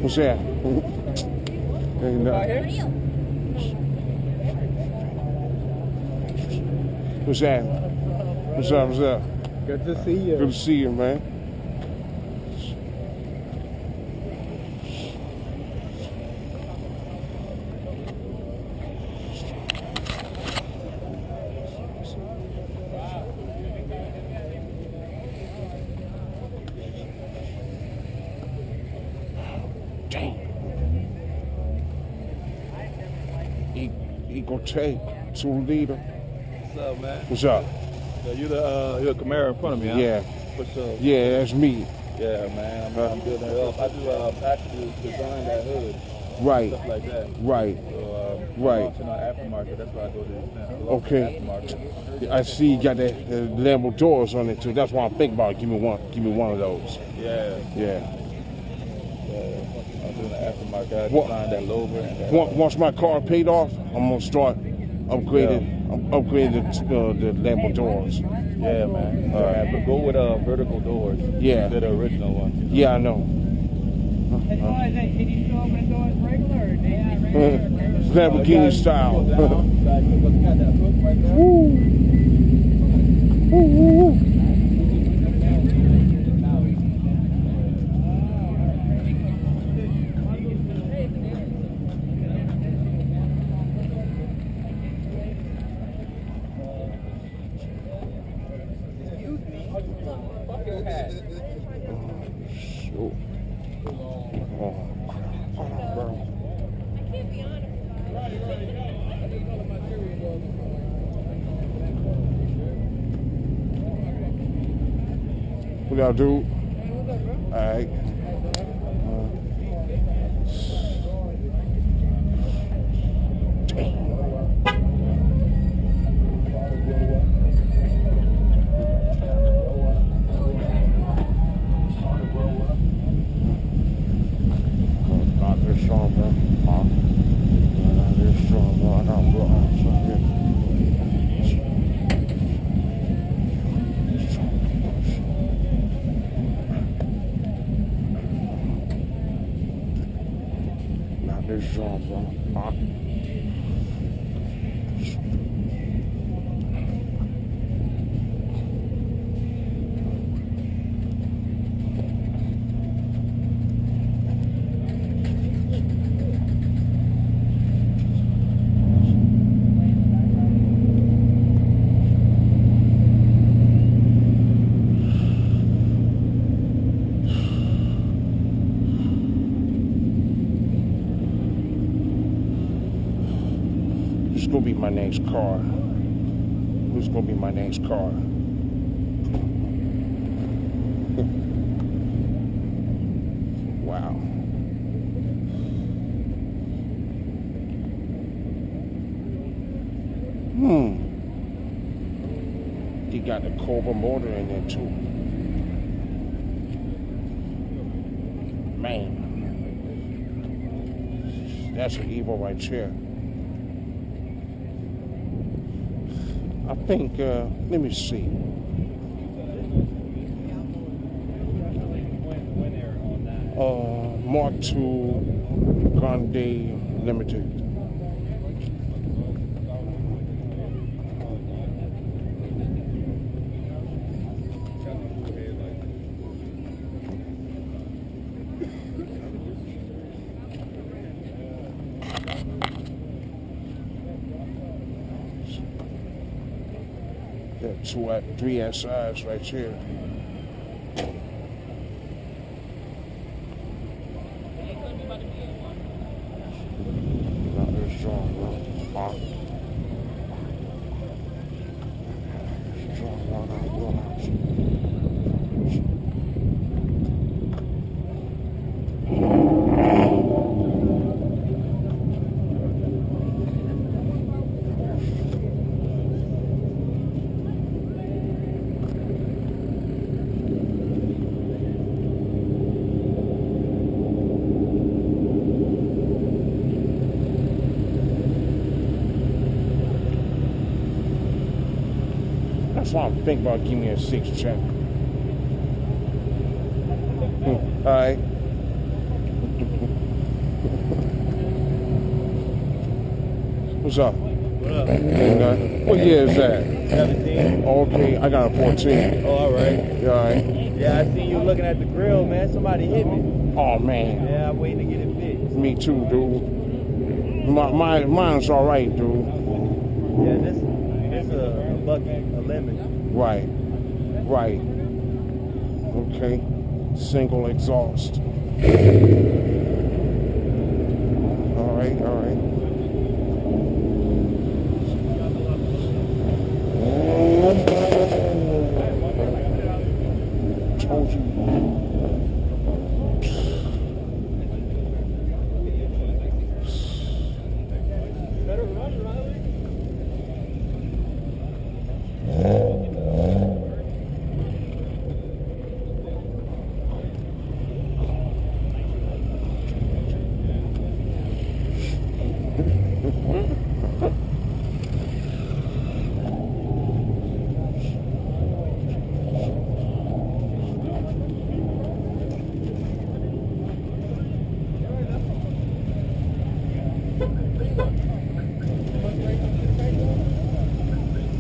What's that? Ain't nothing. What's that? What's up? What's up? Good to see you. Good to see you, man. He gonna take to leader. What's up, man? What's up? So you're a Camaro in front of me, huh? Yeah. What's up? Yeah, that's me. Yeah, man. I'm building it up. I do actually design that hood. Right. Stuff like that. Right. So right. I'm launching on aftermarket. That's why I go to this. Okay. Aftermarket. I see you got the Lambo doors on it too. That's why I'm thinking about it. Give me one of those. Yeah. Yeah. I'm doing the aftermarket. I designed that lower. Once my car paid off, I'm gonna start upgrading the Lambo doors. Yeah, man. But go with vertical doors. Yeah. They're the original ones. Yeah, I know. Can you show up when the doors regular or regular? Lamborghini style. Woo! What y'all do? Alright. Who's gonna be my next car? Who's gonna be my next car? Wow. He got the Cobra motor in there too. Man. That's an Evo right there. I think, let me see. Mark II Grande Limited. There are 3 SIs right here. Not very strong, bro. Strong one out, one out. That's why I'm thinking about giving me a 6 check. All right. What's up? What up? Ain't nothing. What year is that? 17. Okay, I got a 14. Oh, all right. You alright? Yeah, I seen you looking at the grill, man. Somebody hit me. Oh man. Yeah, I'm waiting to get it fixed. Me too, dude. Mine's alright, dude. Yeah, this a bucket, a lemon. Right. Right. Okay. Single exhaust. Alright, alright. Told you.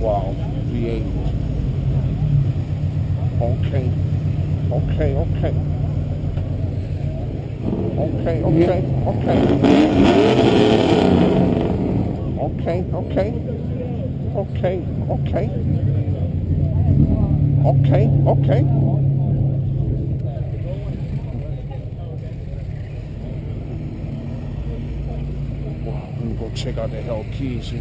Wow, V8. Okay. Okay, okay. Okay, okay, okay. Okay, okay. Okay, okay. Okay, okay. Wow, let me go check out the hell keys.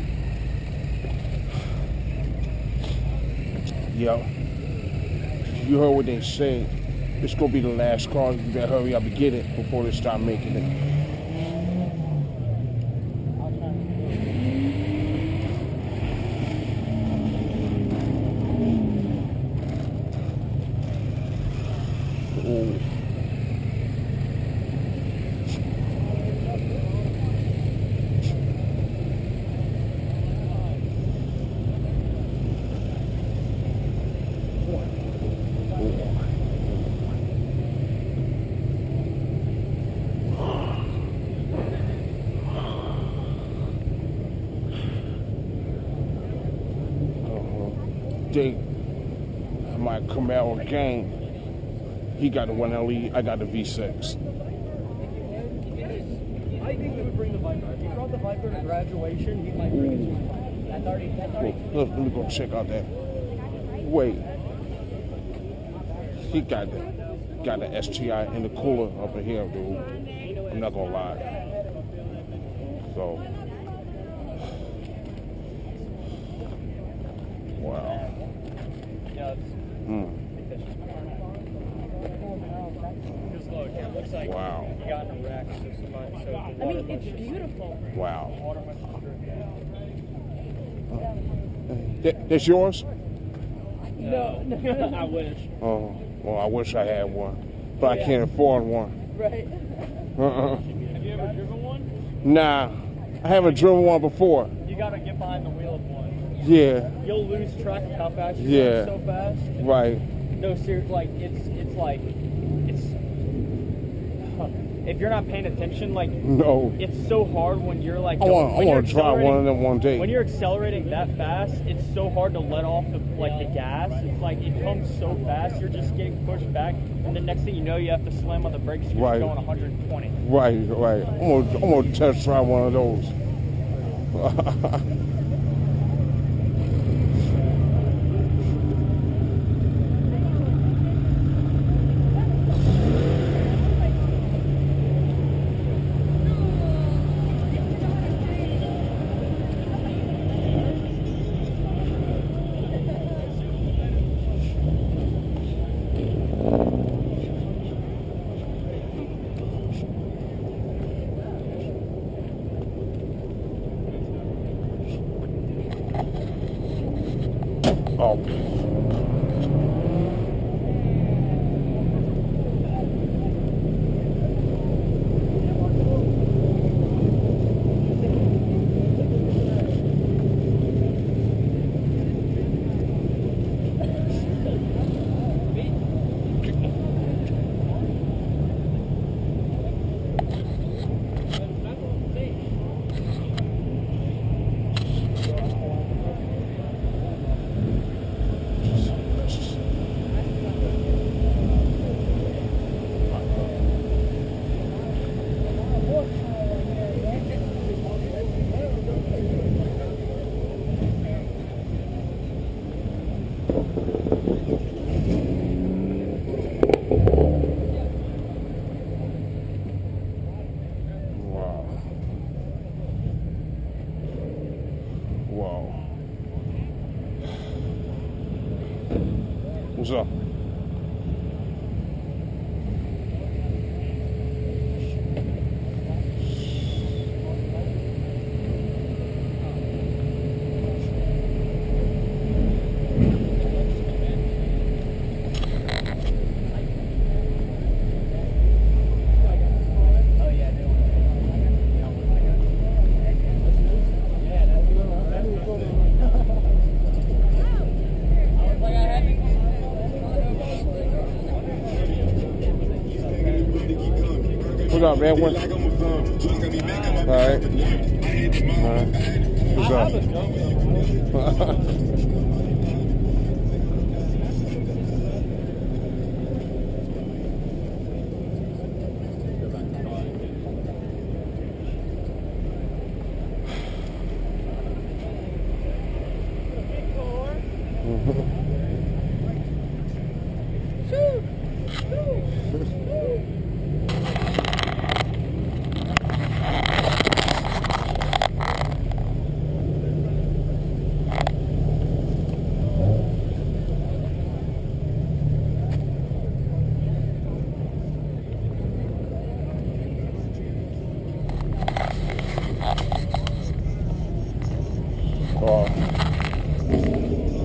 Yo, you heard what they said. This gonna be the last car. You better hurry up and get it before they start making it. Ooh. Jake, my Camaro gang, he got the 1LE, I got the V6. I think we would bring the Viper. If he brought the Viper to graduation, he might bring it to him. That's already. Let me go check out that. Wait, he got the STI in the cooler up in here, dude. I'm not gonna lie. So, wow. Wow. I mean, it's beautiful. Wow. That's yours? No. I wish. Oh, well, I wish I had one, but I can't afford one. Right. Have you ever driven one? Nah, I haven't driven one before. You gotta get behind the wheel of one. Yeah, You'll lose track of how fast you're Yeah. going so fast. right. No, seriously, like it's if you're not paying attention, like No, it's so hard when you're like I want to try one of them one day. when you're accelerating that fast, it's so hard to let off the gas. It's like it comes so fast, you're just getting pushed back, and the next thing you know, you have to slam on the brakes. You're Right. going 120. Right. I'm gonna test try one of those. What's up, man? All right. What's up?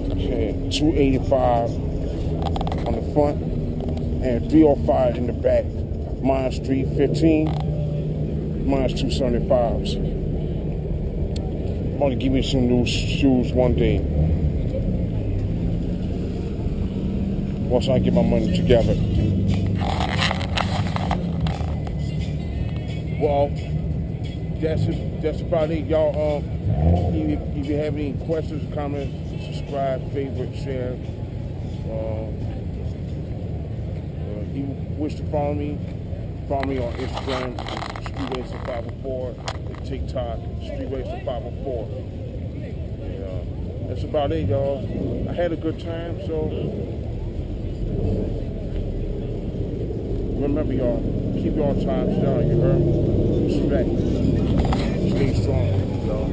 Okay, 285 on the front and 305 in the back. Mine's 315. Mine's 275s. I'm gonna give me some new shoes one day. Once I get my money together. Well, that's about it, y'all. If you have any questions, comments, subscribe, favorite, share. If you wish to follow me on Instagram, StreetRacer504, and TikTok, StreetRacer504. That's about it, y'all. I had a good time, so remember, y'all, keep your times down, you heard? Respect. Stay strong, y'all.